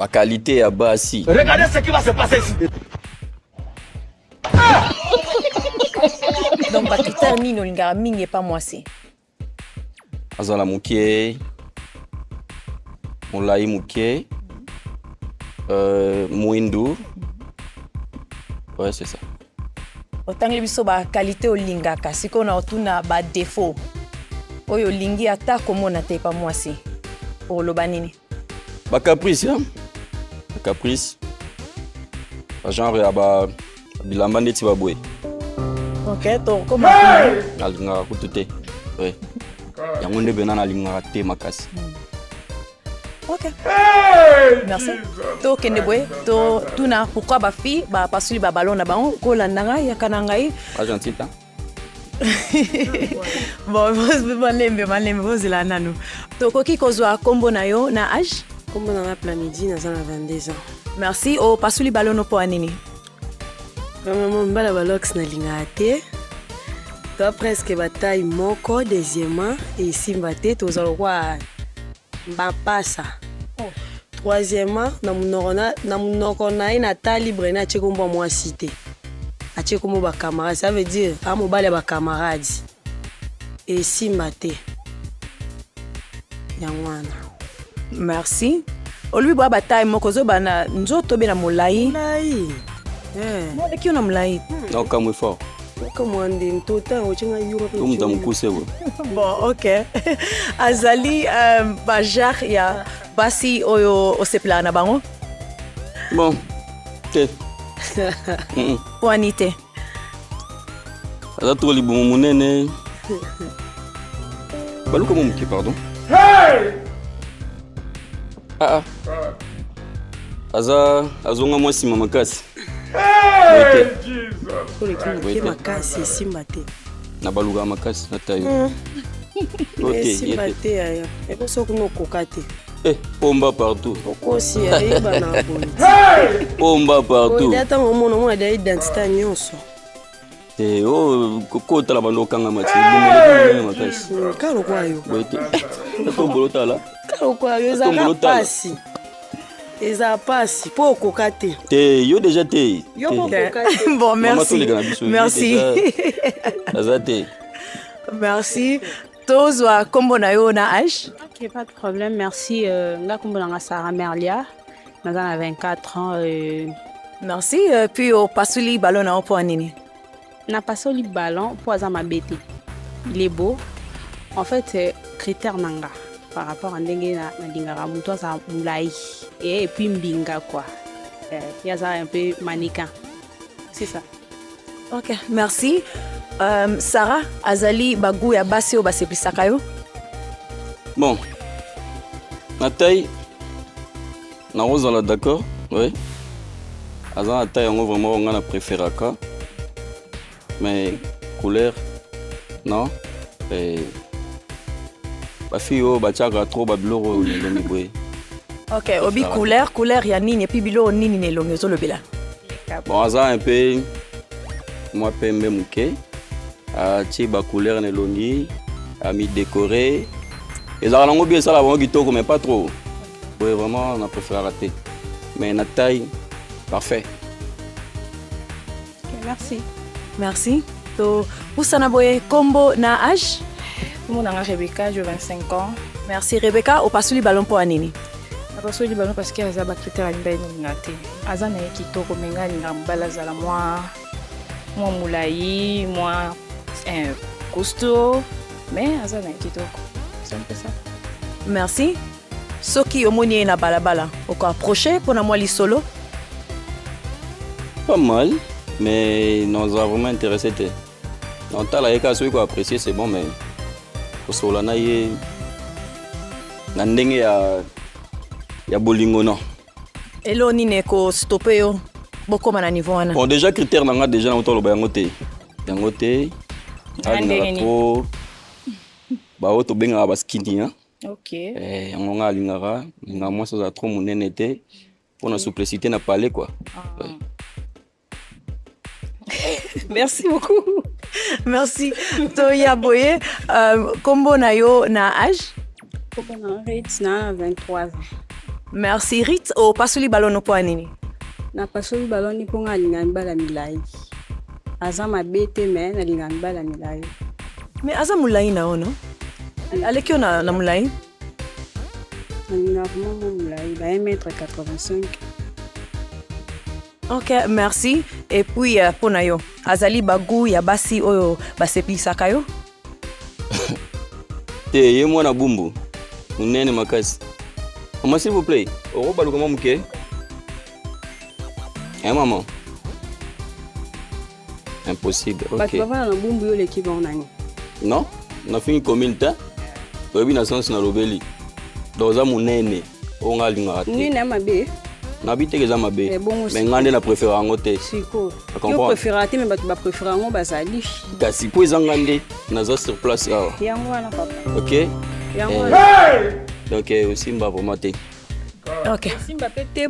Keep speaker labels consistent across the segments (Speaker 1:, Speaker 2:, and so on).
Speaker 1: La qualité est bas si.
Speaker 2: Regardez ce qui va se passer ici.
Speaker 3: Donc, bah, critère nino lingara mingi pas moi c'est.
Speaker 1: Azala mukie. Molai mukie. Mouindou. Ouais, c'est ça.
Speaker 3: Autant que biso ba qualité o lingaka, si qu'on a otuna ba défaut. Oyo lingi ata komona te pas moi c'est. Pour le banini.
Speaker 1: Ba caprice, hein? Ba caprice. Ba genre ya ba bilamba neti ba boy.
Speaker 3: Ok, donc comment?
Speaker 1: Alinga kutute. Ouais. Yango nde bena na linga te makasi.
Speaker 3: Ok. Merci. To kende boy, to tuna pourquoi ba fille ba pasuli ba ballon na bango ko landanga ya kanangai.
Speaker 1: Pas gentil hein?
Speaker 3: Bon, vous malembe vous la nanu. To koki kozwa kombo na yo na âge?
Speaker 4: Kombo na Plamidi na 22 ans.
Speaker 3: Merci. O pasuli ballon no po anini.
Speaker 4: Vraiment mbala balox na linga te. To presque bataille moko deuxièmement et simbate to zalwa bapasa. Troisièmement na munoko na ina ta libre na chekombo moi cité. A chekombo ba camarade, ça veut dire a mobile ba camarade. Et simbate. Yangwana.
Speaker 3: Merci. Olubi bwa bataille moko zo bana nzoto be na molai.
Speaker 4: Molai.
Speaker 3: Moi qui on a molai.
Speaker 1: Non, comme fort.
Speaker 4: Comme on dit tout temps au chinga yuro.
Speaker 1: Comme dans mon cousse.
Speaker 3: Bon, OK. Azali bajar ya basi oyo osepla na bango.
Speaker 1: Bon. Te.
Speaker 3: Poanité.
Speaker 1: Aza to libo munene. Balu comment muki pardon.
Speaker 2: Hey!
Speaker 1: Ah. Azonga moi si mama kasi.
Speaker 2: Hey! Jesus.
Speaker 4: Pour le qui makasi simbate.
Speaker 1: Na baluga makasi na tayo.
Speaker 4: OK, simbate aya. Et pour ça qu'on kokate.
Speaker 1: Pomba partout.
Speaker 4: Okosi ya bana bon.
Speaker 2: Hey!
Speaker 1: Pomba partout.
Speaker 4: Data momo mo da identité nyonso.
Speaker 1: Koko tala bando kanga mati bumele makasi.
Speaker 4: Kalo kwayo.
Speaker 1: Wete. To bolota la.
Speaker 4: Kalo kwayo za pasi. Eza pasi pour kokate.
Speaker 1: Te yo déjà te.
Speaker 4: Yo kokate.
Speaker 3: Bon, merci. Merci.
Speaker 1: Azate.
Speaker 3: Merci. Tozwa kombo na yo na âge?
Speaker 5: OK, pas de problème. Merci. Nga kombo na Sarah Merlia. Naza na 24 ans.
Speaker 3: Merci. Puis au pasuli ballon na po nini?
Speaker 5: Na pasoli ballon pour azama bete. Il est beau. En fait, critère nanga par rapport à ndenge na dingara muto sa mulai et puis mbinga quoi. Il y a ça un peu mannequin. C'est ça.
Speaker 3: OK, merci. Sarah, azali bagou ya basi o baseplisaka yo?
Speaker 1: Bon. Na taille na rozala d'accord, oui. Azana taille on vraiment on a préféré ka. Mais couleur non. Et ba fio ba tchaka trop ba biloro le boy.
Speaker 3: OK, obi couleur ya nini et puis bilo nini ne longo zo lobela.
Speaker 1: Bon, ça un peu moi pembe muke. A ti ba couleur ne longi, a mi décoré. Et ça lango bien ça la bon kitoko mais pas trop. Oui, vraiment on a préféré rater. Mais na taille parfait.
Speaker 5: OK, merci.
Speaker 3: Merci. To usana boye kombo na âge?
Speaker 6: Mon nom est Rebecca, j'ai 25 ans.
Speaker 3: Merci Rebecca, au pasuli ballon pour anini.
Speaker 6: Na pasuli ballon parce que azaba critère ndai ngate. Azana kitoko menga ngambala zala moi moulai, moi costaud, mais azana kitoko. C'est un peu ça.
Speaker 3: Merci. Soki omoni na balabala, oko approcher pour na moi li solo.
Speaker 1: Pas mal, mais nous a vraiment intéressé. On t'a la yeka ceux qui apprécié c'est bon mais au solo na ye na ndenge ya bolingo non.
Speaker 3: Elo nini ko stopper yo boko mana niveau wana.
Speaker 1: Bon déjà critère nanga déjà na tolo ba yangote. Yangote alinga trop ba oto benga ba skinny hein.
Speaker 6: OK.
Speaker 1: On a lingara, moi ça a trop monene été pour la souplicité n'a pas allé quoi. Ouais.
Speaker 3: Merci beaucoup. Merci. Toya Boye, kombo na yo na âge?
Speaker 5: Kombo na 23 ans.
Speaker 3: Merci. Rit, opasuli balon no po anini?
Speaker 5: napasoli baloni mpo nga alinga mibala milai aza mabe te me nalinga mibala milai.
Speaker 3: Mais aza mulai na ono? Aleki yo na mulai?
Speaker 5: nalinga vraiment mo milai ba 1m85.
Speaker 3: Ok, merci. Et puis mpo na yo azali bagu ya basi oyo basepilisaka yo?
Speaker 1: te ye mwana bumbu munene makasi. Maman, s'il vous plaît, au baluka mamuke. Hein, maman? Impossible, ok.
Speaker 5: Bato bavana na bumbu yo leki bango nani?
Speaker 1: Non, on a fini commune ta. Oyebi na sens na lobeli. Donc za munene, o nga linga te.
Speaker 5: Munene mabe?
Speaker 1: Na bi te ke za mabe.
Speaker 5: Bon,
Speaker 1: mais ngande na préférer yango te.
Speaker 5: Siko.
Speaker 1: Yo
Speaker 5: préférer te mais bato ba préférer yango bazali.
Speaker 1: Kasi po ezanga nde naza sur place awa.
Speaker 5: Yango wana papa.
Speaker 1: Ok?
Speaker 5: Yango.
Speaker 1: Donc aussi mba vraiment te.
Speaker 3: Ok.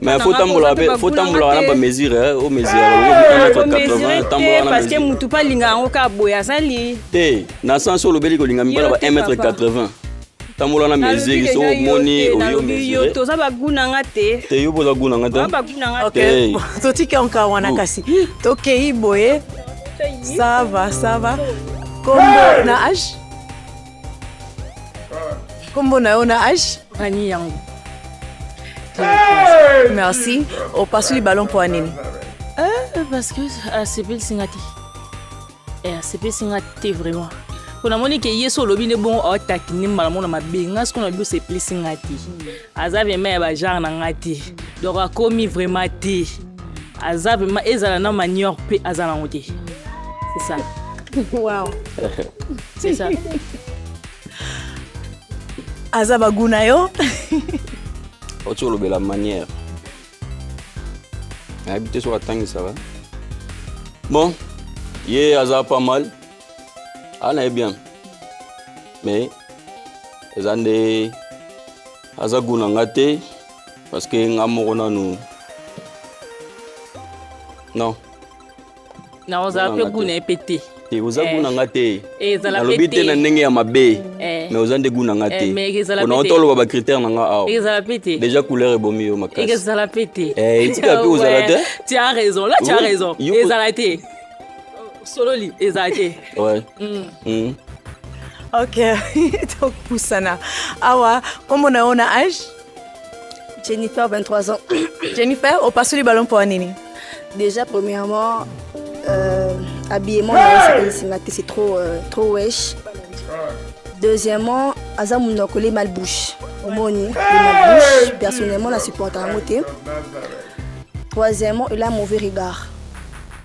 Speaker 1: Mais faut tambola na ba mesure au mesure au 1m80 tambola na
Speaker 5: parce que mutu pa linga ngo ka boya sali.
Speaker 1: Te na sens au lobeli ko linga mibala ba 1m80. Tambola na mesure so moni oyo mesure.
Speaker 5: Yo to za ba guna ngate.
Speaker 1: Te yo boza guna ngate.
Speaker 5: Ba guna ngate.
Speaker 3: Ok. To tike onka wana kasi. To kei boye. Ça va. Kombo na âge? Kombo na yo na âge?
Speaker 5: Ani yango.
Speaker 3: Merci. Opasuli balon po anini?
Speaker 6: Parce que ACP singati. ACP singati vraiment. Kuna moni ke yeso lobi ne bon otaki ni malamu na mabenga ce qu'on a dit c'est plus singati. Azabe me ba genre na ngati. Donc a commis vraiment té. Azabe ma ezala na manière pe azala ngote. C'est ça.
Speaker 5: Wow.
Speaker 6: C'est ça.
Speaker 3: Azaba guna yo?
Speaker 1: Autour de la manière. Habiter sur la tangue, ça va. Bon, il a pas mal. On est bien. Mais, les années, Azaguna ngate, parce que Namorona nous. Non.
Speaker 6: Non, on a peu guna pété.
Speaker 1: Vous avez guna ngate.
Speaker 6: Et ça l'a
Speaker 1: pété. Na nenge ya mabe. Mais vous avez guna ngate. On a entendu le critère nanga.
Speaker 6: Et ça l'a pété.
Speaker 1: Déjà couleur est bomi au makas.
Speaker 6: Et ça l'a pété.
Speaker 1: Eh, tu as vous avez été.
Speaker 6: Tu as raison. Là, tu as raison. Et ça l'a été. Solo li, et ça a été.
Speaker 1: Ouais.
Speaker 3: Ok. Donc Poussana. Awa, comment on a âge?
Speaker 4: Jennifer, 23 ans.
Speaker 3: Jennifer, au passe du ballon pour Anini.
Speaker 4: Déjà, premièrement, habillement, c'est trop wesh. Deuxièmement, Azam n'a collé malbouche. Malbouche, personnellement, la supporte à côté. Troisièmement, il a un mauvais regard.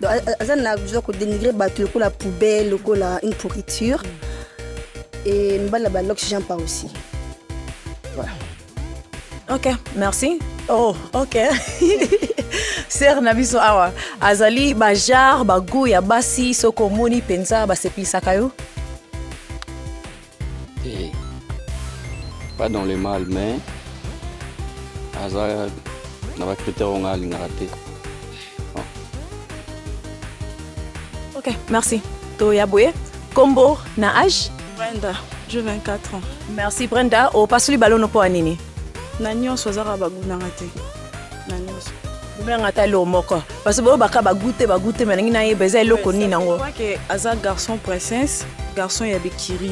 Speaker 4: Donc, Azam n'a pas dénigré la poubelle, une pourriture. Et l'oxygène pas aussi. Voilà.
Speaker 3: Ok, merci. Oh, ok. Ser Nabiso Awa. Azali, bajar, bagou, ya basi, soko moni, penza, basepi sakayo.
Speaker 1: Pas dans le mal, mais Azali, n'a pas critère on a l'ingaraté.
Speaker 3: Ok, merci. To Yaboué. Combo, na âge?
Speaker 7: Brenda, j'ai 24 ans.
Speaker 3: Merci Brenda. Au passe le ballon pour Anini.
Speaker 7: Nanyo sozara baguna ngate. Nanyo.
Speaker 3: Ngata lo moko. Parce que baka bagute mais ngina ye beza eloko ni nango.
Speaker 7: Je crois que Aza garçon princesse, garçon ya bekiri.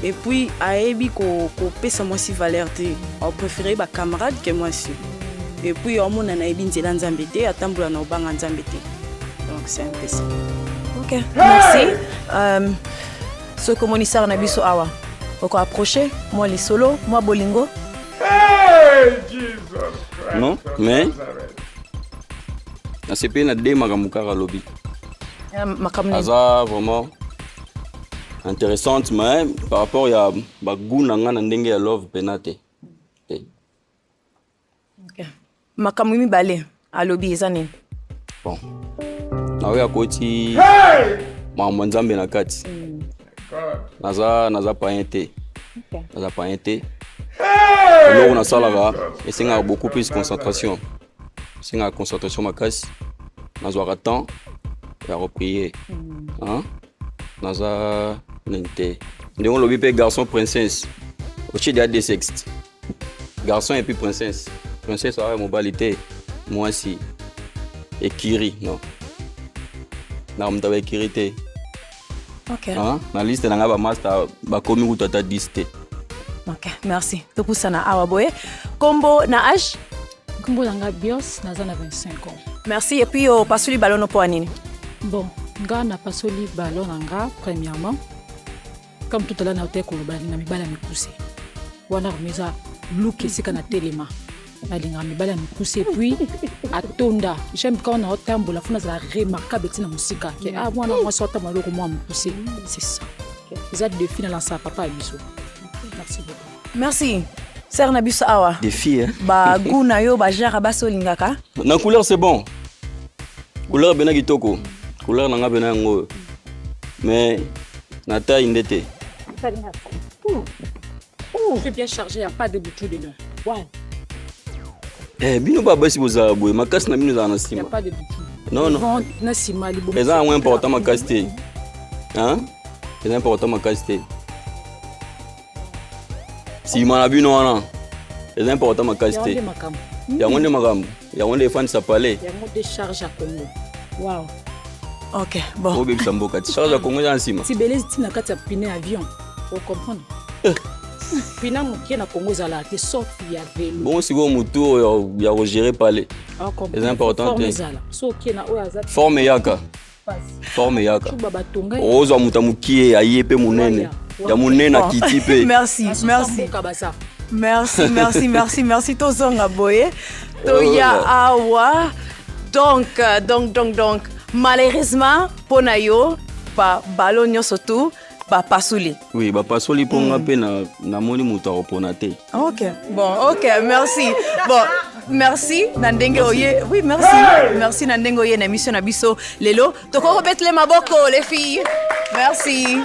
Speaker 7: Et puis aebi ko pesa moi si valeur te. On préférait ba camarade que moi si. Et puis on mona na ebi nzela nzambe te, atambula na obanga nzambe te. Donc c'est un peu ça.
Speaker 3: OK. Merci. Ce communisseur na biso awa. Oko approcher moi les solo, moi bolingo.
Speaker 2: Hey, Jesus.
Speaker 1: Non, mais na CP na de makamukara lobby. Aza vraiment intéressante mais par rapport à baguna ngana ndenge ya love penate.
Speaker 3: OK. Makamumi balé à lobby ezane.
Speaker 1: Bon. Na oya koti mama nzambe na kati. Naza pas été. Naza pas été. Là on a ça là et c'est beaucoup plus de concentration. C'est une concentration makasi. Naza temps et à reprier. Hein? Naza nente. Ndongo lobi pe garçon princesse. Au chez des sexes. garçon et puis princesse. Princesse awa mobali te mwasi ekiri non na moto aba ekiri te.
Speaker 3: Ok.
Speaker 1: Na liste na nga bamaster bakomi kutu ata 10 te.
Speaker 3: Ok, merci. Topusana awa boye. Kombo na âge?
Speaker 8: Kombo nanga Bios, naza na 25 ans.
Speaker 3: Merci. Et puis pasuli ballon po anini?
Speaker 8: Bon, nga na pasoli ballon nanga premièrement. Comme tout à l'heure na hotel koloba na mibala mikuse. Wana remeza look esika na telema. Na linga mibala mikuse puis atonda. J'aime quand on a tambola funa za remarquable tina musika. Que wana moi sorta maloko moi mikuse. C'est ça. Les autres défis na lancer papa biso. Merci beaucoup.
Speaker 3: Merci. Sœur Nabiso awa.
Speaker 1: Des filles, hein?
Speaker 3: Ba guna yo ba jara baso lingaka.
Speaker 1: Na couleur c'est bon. Couleur bena kitoko. Couleur nanga bena ngo. Mais na taille ndete.
Speaker 8: Je suis bien chargé, il n'y a pas de bouton dedans. Wow.
Speaker 1: Eh, bino ba basi boza boy, makasi na bino za na
Speaker 8: Il n'y a
Speaker 1: sima.
Speaker 8: pas de bouton.
Speaker 1: Non non.
Speaker 8: Bon, na sima libo.
Speaker 1: Les gens ont important makasi te. Hein? Les important makasi te. Si mana bino wana. Les important makasi te. Ya ngonde makambo. Ya ngonde fan sa palais.
Speaker 8: Il y a un décharge à Congo. Wow.
Speaker 3: Ok, bon.
Speaker 1: Obe bisamboka. Charge à Congo za sima.
Speaker 8: Si beleza tina kati ya pine avion. Vous comprenez? Pina mokie na Congo zala te sauf ya vélo.
Speaker 1: Bon si go mutu ya gérer palais. Les important te.
Speaker 8: So ki na oya za
Speaker 1: Forme yaka. Forme yaka.
Speaker 8: chuba batonga.
Speaker 1: Ozo muta mukie aye pe munene. Ya munene akiti pe.
Speaker 3: Merci, merci. Merci, merci, merci, merci. Tozonga boye. Toya awa. Donc. Malheureusement, pona yo, pa ballon nyoso tu, ba pasuli.
Speaker 1: Oui, ba pasoli ponga pe na moni muta opona te.
Speaker 3: Ok, bon, ok, merci. Bon, merci, Nandenge Oye. Oui, merci. Merci, Nandenge Oye, na mission Nabiso Lelo. Toko remettre les maboko, les filles. Merci.